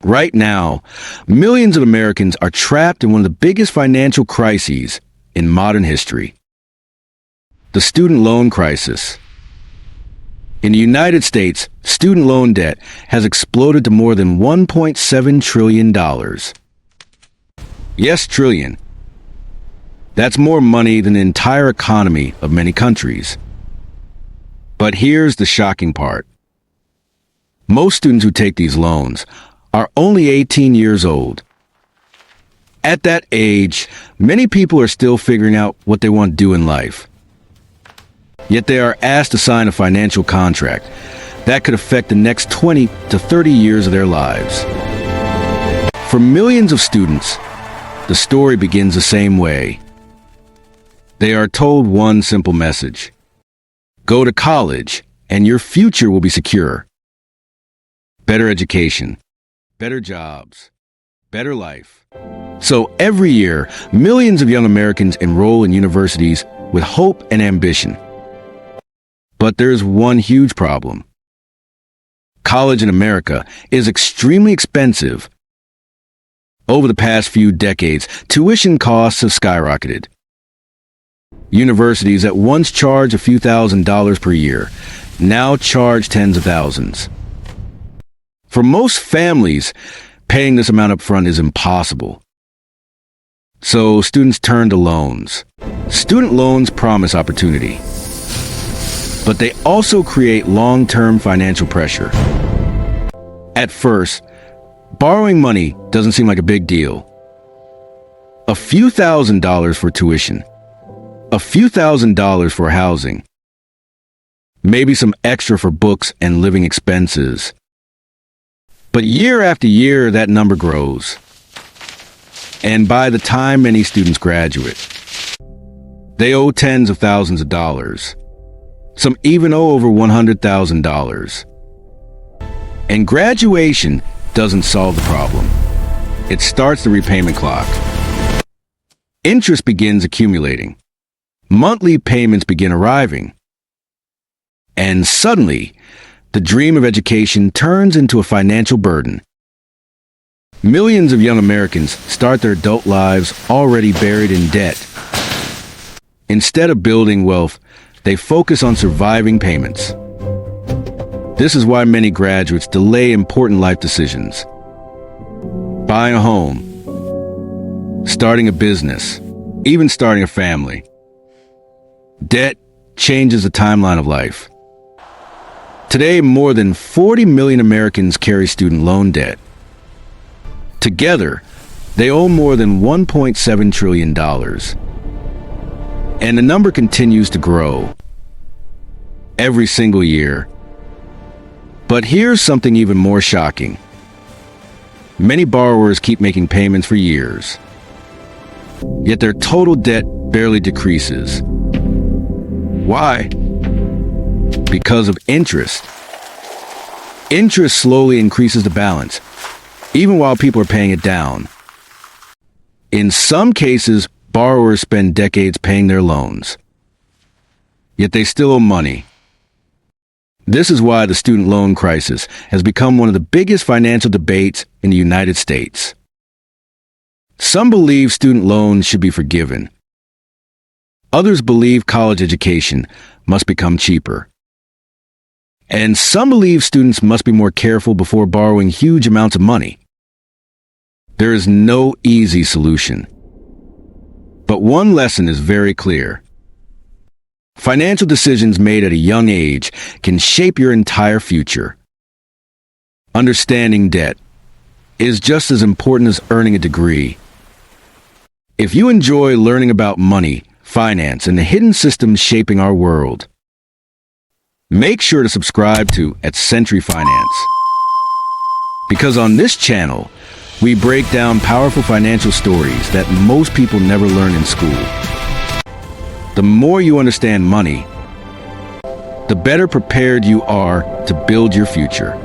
Right now, millions of Americans are trapped in one of the biggest financial crises in modern history. The student loan crisis. In the United States, student loan debt has exploded to more than $1.7 trillion. Yes, trillion. That's more money than the entire economy of many countries. But here's the shocking part. Most students who take these loans are only 18 years old. At that age, many people are still figuring out what they want to do in life. Yet they are asked to sign a financial contract that could affect the next 20 to 30 years of their lives. For millions of students, the story begins the same way. They are told one simple message: go to college and your future will be secure. Better education, better jobs, better life. So every year, millions of young Americans enroll in universities with hope and ambition. But there's one huge problem. College in America is extremely expensive. Over the past few decades, tuition costs have skyrocketed. Universities that once charged a few $1,000s per year now charge tens of thousands. For most families, paying this amount up front is impossible. So students turn to loans. Student loans promise opportunity, but they also create long-term financial pressure. At first, borrowing money doesn't seem like a big deal. A few $1,000s for tuition, a few $1,000s for housing, maybe some extra for books and living expenses. But year after year, that number grows. And by the time many students graduate, they owe tens of thousands of dollars. Some even owe over $100,000. And graduation doesn't solve the problem. It starts the repayment clock. Interest begins accumulating. Monthly payments begin arriving. And suddenly, the dream of education turns into a financial burden. Millions of young Americans start their adult lives already buried in debt. Instead of building wealth, they focus on surviving payments. This is why many graduates delay important life decisions. Buying a home, starting a business, even starting a family. Debt changes the timeline of life. Today, more than 40 million Americans carry student loan debt. Together, they owe more than $1.7 trillion. And the number continues to grow every single year. But here's something even more shocking. Many borrowers keep making payments for years, yet their total debt barely decreases. Why? Because of interest. Interest slowly increases the balance, even while people are paying it down. In some cases, borrowers spend decades paying their loans, yet they still owe money. This is why the student loan crisis has become one of the biggest financial debates in the United States. Some believe student loans should be forgiven. Others believe college education must become cheaper. And some believe students must be more careful before borrowing huge amounts of money. There is no easy solution. But one lesson is very clear. Financial decisions made at a young age can shape your entire future. Understanding debt is just as important as earning a degree. If you enjoy learning about money, finance, and the hidden systems shaping our world, make sure to subscribe to At Century Finance. Because on this channel, we break down powerful financial stories that most people never learn in school. The more you understand money, the better prepared you are to build your future.